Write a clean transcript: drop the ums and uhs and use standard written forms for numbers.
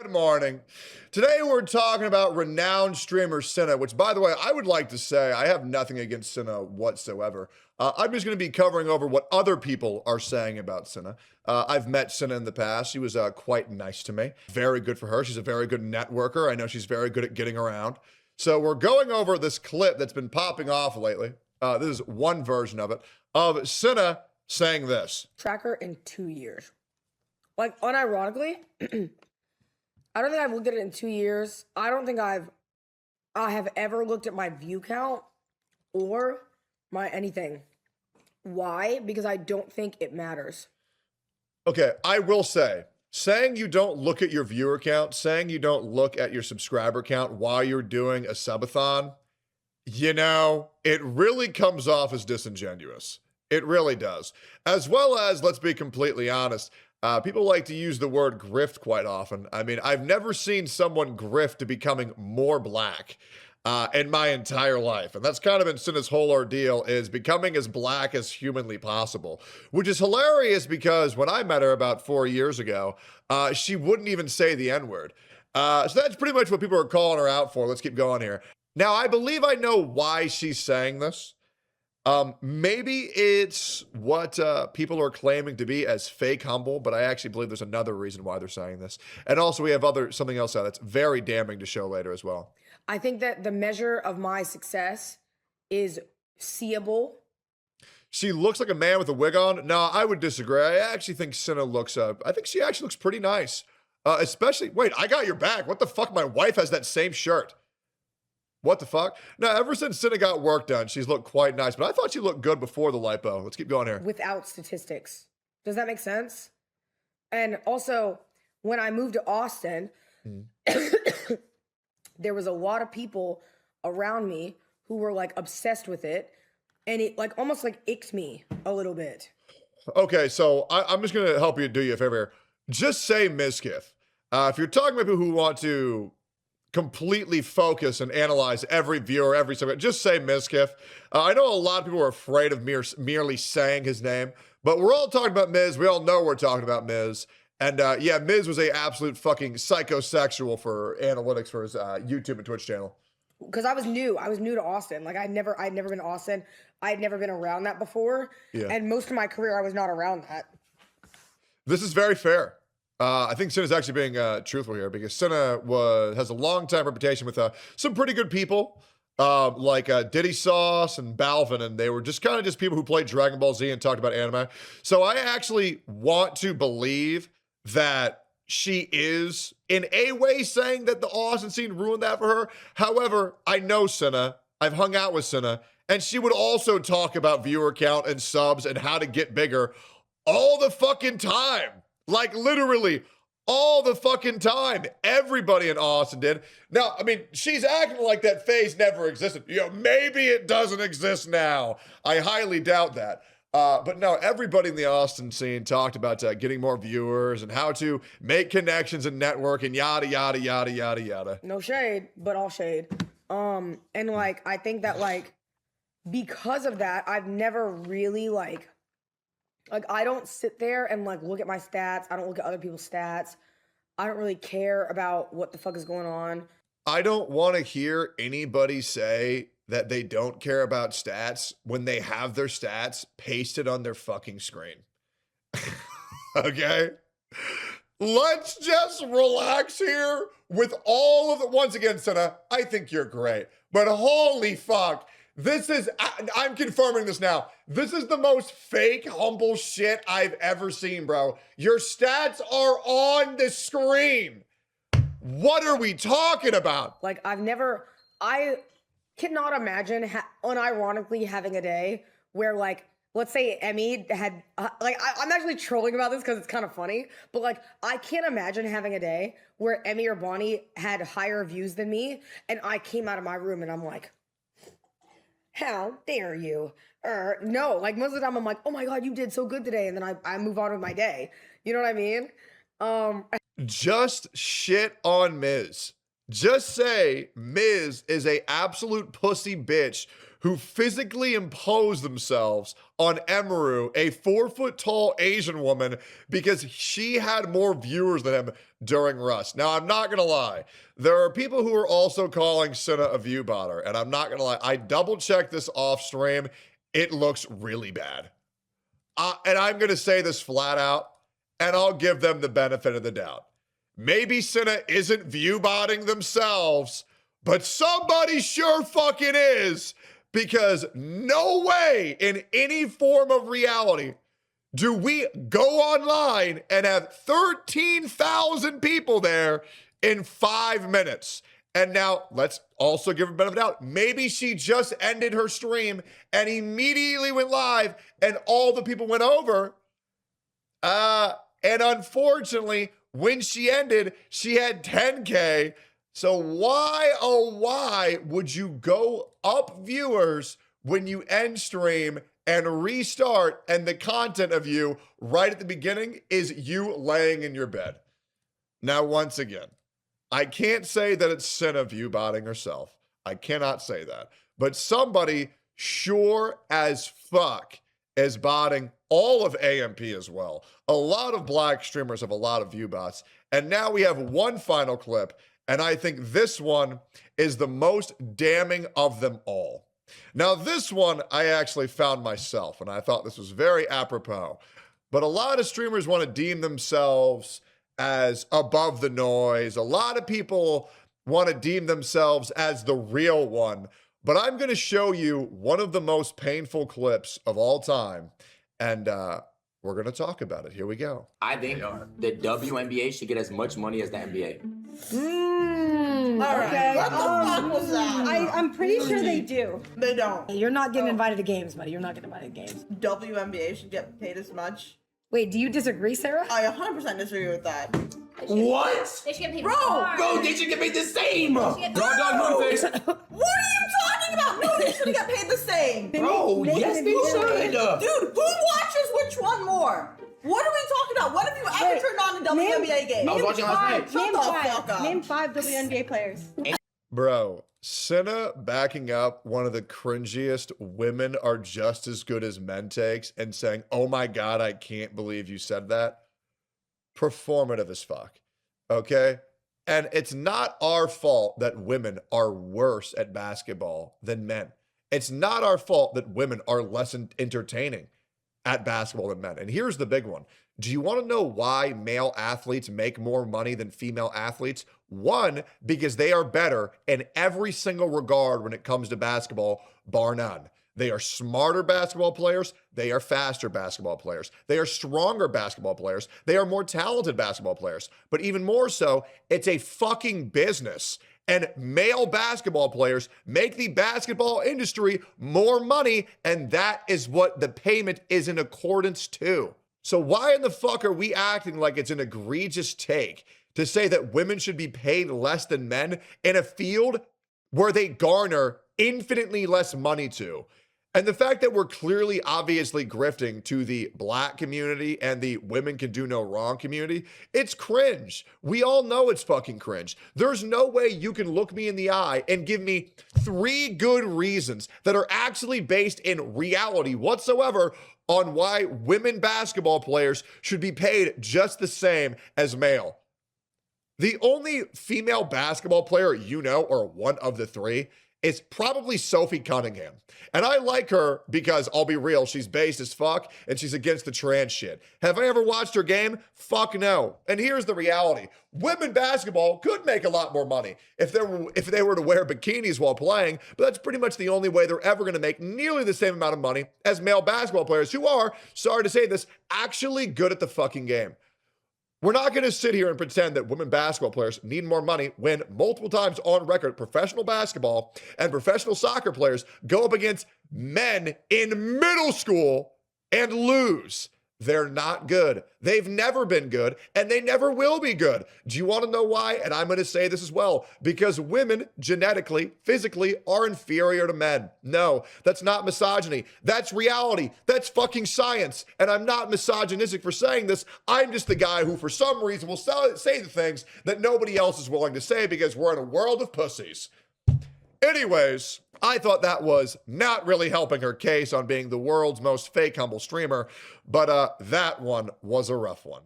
Good morning. Today we're talking about renowned streamer Cinna, which, by the way, I would like to say I have nothing against Cinna whatsoever. I'm just going to be covering over what other people are saying about Cinna. I've met Cinna in the past. She was quite nice to me. Very good for her. She's a very good networker. I know she's very good at getting around. So we're going over this clip that's been popping off lately. This is one version of it, of Cinna saying this. Tracker in 2 years. Like, unironically, I don't think I've looked at it in 2 years. I don't think I have ever looked at my view count or my anything. Why? Because I don't think it matters. Okay, I will say, saying you don't look at your viewer count, saying you don't look at your subscriber count while you're doing a subathon, you know, it really comes off as disingenuous. It really does. As well as, let's be completely honest, people like to use the word grift quite often. I mean, I've never seen someone grift to becoming more black in my entire life. And that's kind of been Cinna's whole ordeal, is becoming as black as humanly possible, which is hilarious because when I met her about 4 years ago, she wouldn't even say the N-word. So that's pretty much what people are calling her out for. Let's keep going here. Now, I believe I know why she's saying this. Maybe it's what people are claiming to be as fake humble, but I actually believe there's another reason why they're saying this. And also we have something else that's very damning to show later as well. I think that the measure of my success is seeable. She looks like a man with a wig on. No, I would disagree. I actually think Cinna looks, I think she actually looks pretty nice. Especially, wait, I got your back. What the fuck? My wife has that same shirt. What the fuck? No, ever since Cinna got work done, she's looked quite nice, but I thought she looked good before the lipo. Let's keep going here. Without statistics. Does that make sense? And also, when I moved to Austin, there was a lot of people around me who were like obsessed with it, and it like almost like icked me a little bit. Okay, so I'm just gonna help you, do you a favor here. Just say Mizkif. If you're talking about people who want to completely focus and analyze every viewer, every subject, just say Mizkif. I know a lot of people are afraid of merely saying his name, but we're all talking about Miz. We all know we're talking about Miz. And yeah, Miz was a absolute fucking psychosexual for analytics for his YouTube and Twitch channel. Because I was new to Austin. Like I'd never been to Austin. I'd never been around that before. Yeah. And most of my career, I was not around that. This is very fair. I think Cinna's actually being truthful here, because Cinna has a long time reputation with some pretty good people, like Diddy Sauce and Balvin, and they were just kind of just people who played Dragon Ball Z and talked about anime. So I actually want to believe that she is in a way saying that the Austin scene ruined that for her. However, I know Cinna. I've hung out with Cinna, and she would also talk about viewer count and subs and how to get bigger all the fucking time. Like literally all the fucking time. Everybody in Austin did. Now, I mean, she's acting like that phase never existed. You know, maybe it doesn't exist now. I highly doubt that. But no, everybody in the Austin scene talked about getting more viewers and how to make connections and network and yada, yada, yada, yada, yada. No shade, but all shade. And like, I think that like, because of that, I've never really like I don't sit there and like look at my stats. I don't look at other people's stats. I don't really care about what the fuck is going on. I don't want to hear anybody say that they don't care about stats when they have their stats pasted on their fucking screen. Okay? Let's just relax here with all of it. Once again, Cinna, I think you're great, but holy fuck. I'm confirming this now. This is the most fake, humble shit I've ever seen, bro. Your stats are on the screen. What are we talking about? Like, I cannot imagine unironically having a day where, like, let's say Emmy had, I'm actually trolling about this because it's kind of funny, but, like, I can't imagine having a day where Emmy or Bonnie had higher views than me, and I came out of my room and I'm like, how dare you? No, like most of the time I'm like, oh my God, you did so good today. And then I move on with my day. You know what I mean? Just shit on Miz. Just say Miz is a absolute pussy bitch who physically impose themselves on Emaru, a 4-foot-tall Asian woman, because she had more viewers than him during Rust. Now, I'm not going to lie. There are people who are also calling Cinna a view botter, and I'm not going to lie. I double-checked this off stream. It looks really bad. And I'm going to say this flat out, and I'll give them the benefit of the doubt. Maybe Cinna isn't view botting themselves, but somebody sure fucking is, because no way in any form of reality do we go online and have 13,000 people there in 5 minutes. And now let's also give her a benefit of the doubt. Maybe she just ended her stream and immediately went live and all the people went over. And unfortunately, when she ended, she had 10K. So why, oh, why would you go up viewers when you end stream and restart and the content of you right at the beginning is you laying in your bed? Now, once again, I can't say that it's Cinna view botting herself. I cannot say that. But somebody sure as fuck is botting all of AMP as well. A lot of black streamers have a lot of view bots. And now we have one final clip. And I think this one is the most damning of them all. Now, this one I actually found myself, and I thought this was very apropos. But a lot of streamers want to deem themselves as above the noise. A lot of people want to deem themselves as the real one. But I'm going to show you one of the most painful clips of all time. And we're going to talk about it. Here we go. I think the WNBA should get as much money as the NBA. All right. Okay. What the fuck was that? I'm pretty sure they do. They don't. You're not getting invited to games, buddy. You're not getting invited to games. WNBA should get paid as much. Wait, do you disagree, Sarah? I 100% disagree with that. What? They should get paid Bro, more. Bro, they should get paid the same. should get Dog, dog, moon face. What are you talking about? No, they shouldn't get paid the same. Bro, yes, they should. Dude, who watches which one more? What are we talking about? When have you ever Wait, turned on a WNBA game? I was watching last night. Shut the fuck up. Name 5 WNBA players. Bro, Cinna backing up one of the cringiest women are just as good as men takes and saying, oh my God, I can't believe you said that. Performative as fuck. Okay? And it's not our fault that women are worse at basketball than men. It's not our fault that women are less entertaining at basketball than men. And here's the big one. Do you want to know why male athletes make more money than female athletes? One, because they are better in every single regard when it comes to basketball, bar none. They are smarter basketball players. They are faster basketball players. They are stronger basketball players. They are more talented basketball players. But even more so, it's a fucking business. And male basketball players make the basketball industry more money, and that is what the payment is in accordance to. So why in the fuck are we acting like it's an egregious take to say that women should be paid less than men in a field where they garner infinitely less money to? And the fact that we're clearly, obviously grifting to the black community and the women can do no wrong community, it's cringe. We all know it's fucking cringe. There's no way you can look me in the eye and give me 3 good reasons that are actually based in reality whatsoever on why women basketball players should be paid just the same as male. The only female basketball player you know, or one of the 3, is probably Sophie Cunningham. And I like her because, I'll be real, she's based as fuck and she's against the trans shit. Have I ever watched her game? Fuck no. And here's the reality. Women basketball could make a lot more money if they were to wear bikinis while playing, but that's pretty much the only way they're ever going to make nearly the same amount of money as male basketball players who are, sorry to say this, actually good at the fucking game. We're not going to sit here and pretend that women basketball players need more money when multiple times on record, professional basketball and professional soccer players go up against men in middle school and lose. They're not good. They've never been good, and they never will be good. Do you want to know why? And I'm going to say this as well. Because women, genetically, physically, are inferior to men. No, that's not misogyny. That's reality. That's fucking science. And I'm not misogynistic for saying this. I'm just the guy who, for some reason, will say the things that nobody else is willing to say because we're in a world of pussies. Anyways, I thought that was not really helping her case on being the world's most fake humble streamer, but that one was a rough one.